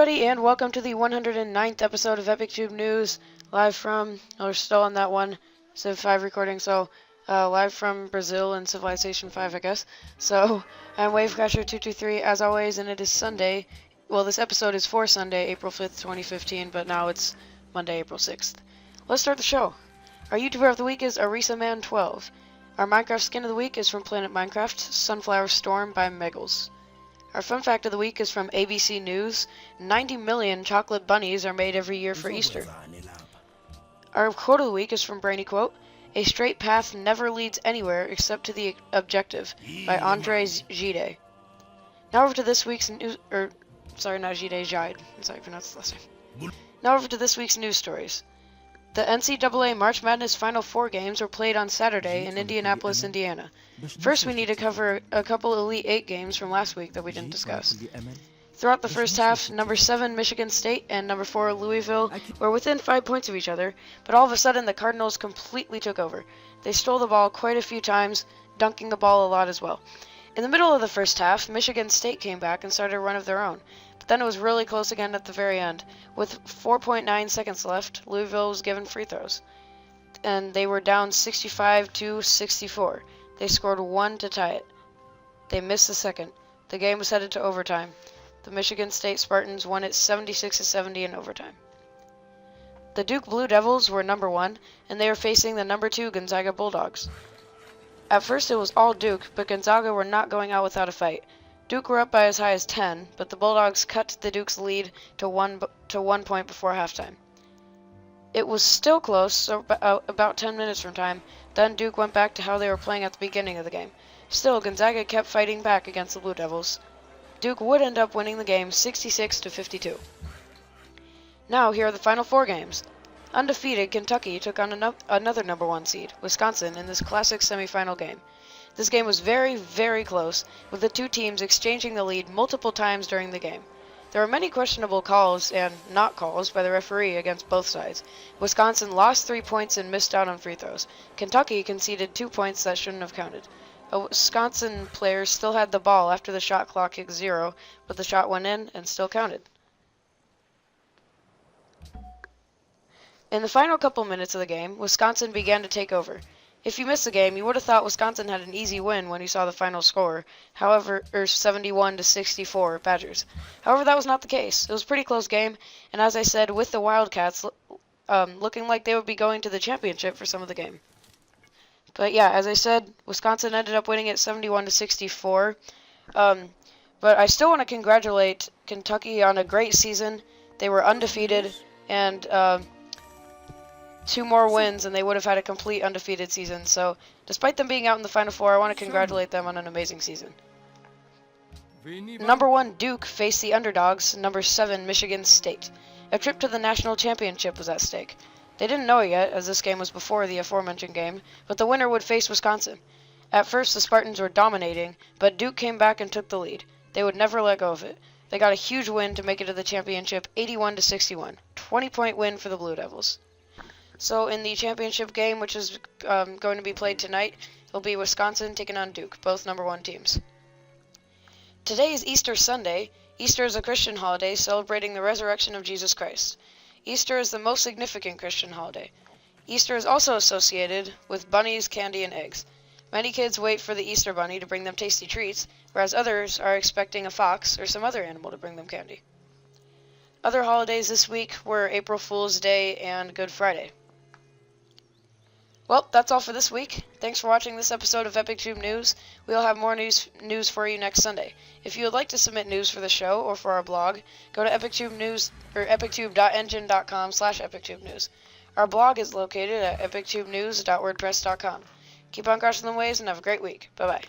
everybody, and welcome to the 109th episode of Epictube News, live from, we're still on that one, Civ 5 recording, so, live from Brazil and Civilization 5, I guess. So, I'm Wavecrasher223, as always, and it is Sunday. Well, this episode is for Sunday, April 5th, 2015, but now it's Monday, April 6th. Let's start the show. Our YouTuber of the week is ArisaMan12. Our Minecraft skin of the week is from Planet Minecraft, Sunflower Storm by Meggles. Our fun fact of the week is from ABC News. 90 million chocolate bunnies are made every year for Easter. Our quote of the week is from Brainy Quote. A straight path never leads anywhere except to the objective, by Andre Gide. Now over to this week's news, not Gide, Jide. That's how you pronounce the last name. Now over to this week's news stories. The NCAA March Madness Final Four games were played on Saturday in Indianapolis, Indiana. First, we need to cover a couple Elite Eight games from last week that we didn't discuss. Throughout the first half, number 7 Michigan State and number 4 Louisville were within 5 points of each other, but all of a sudden the Cardinals completely took over. They stole the ball quite a few times, dunking the ball a lot as well. In the middle of the first half, Michigan State came back and started a run of their own. But then it was really close again at the very end. With 4.9 seconds left, Louisville was given free throws. And they were down 65-64. They scored one to tie it. They missed the second. The game was headed to overtime. The Michigan State Spartans won it 76-70 in overtime. The Duke Blue Devils were number 1, and they were facing the number 2 Gonzaga Bulldogs. At first it was all Duke, but Gonzaga were not going out without a fight. Duke were up by as high as 10, but the Bulldogs cut the Duke's lead to 1 point before halftime. It was still close, so about 10 minutes from time. Then Duke went back to how they were playing at the beginning of the game. Still, Gonzaga kept fighting back against the Blue Devils. Duke would end up winning the game 66-52. Now, here are the final 4 games. Undefeated Kentucky took on another number 1 seed, Wisconsin, in this classic semifinal game. This game was very, very close, with the two teams exchanging the lead multiple times during the game. There were many questionable calls and not calls by the referee against both sides. Wisconsin lost 3 points and missed out on free throws. Kentucky conceded 2 points that shouldn't have counted. A Wisconsin player still had the ball after the shot clock hit 0, but the shot went in and still counted. In the final couple minutes of the game, Wisconsin began to take over. If you missed the game, you would have thought Wisconsin had an easy win when you saw the final score, 71-64 Badgers. However, that was not the case. It was a pretty close game, and as I said, with the Wildcats looking like they would be going to the championship for some of the game. But yeah, as I said, Wisconsin ended up winning it 71-64. But I still want to congratulate Kentucky on a great season. They were undefeated, and 2 more wins and they would have had a complete undefeated season. So despite them being out in the Final Four, I want to congratulate them on an amazing season. Number 1 Duke faced the underdogs, number 7 Michigan State. A trip to the national championship was at stake. They didn't know it yet, as this game was before the aforementioned game, but the winner would face Wisconsin. At first the Spartans were dominating, but Duke came back and took the lead. They would never let go of it. They got a huge win to make it to the championship, 81-61. 20-point win for the Blue Devils. So in the championship game, which is going to be played tonight, it'll be Wisconsin taking on Duke, both number 1 teams. Today is Easter Sunday. Easter is a Christian holiday celebrating the resurrection of Jesus Christ. Easter is the most significant Christian holiday. Easter is also associated with bunnies, candy, and eggs. Many kids wait for the Easter bunny to bring them tasty treats, whereas others are expecting a fox or some other animal to bring them candy. Other holidays this week were April Fool's Day and Good Friday. Well, that's all for this week. Thanks for watching this episode of Epictube News. We'll have more news for you next Sunday. If you would like to submit news for the show or for our blog, go to Epictube News or epictube.engine.com/epictubenews. Our blog is located at epictubenews.wordpress.com. Keep on crossing the waves and have a great week. Bye-bye.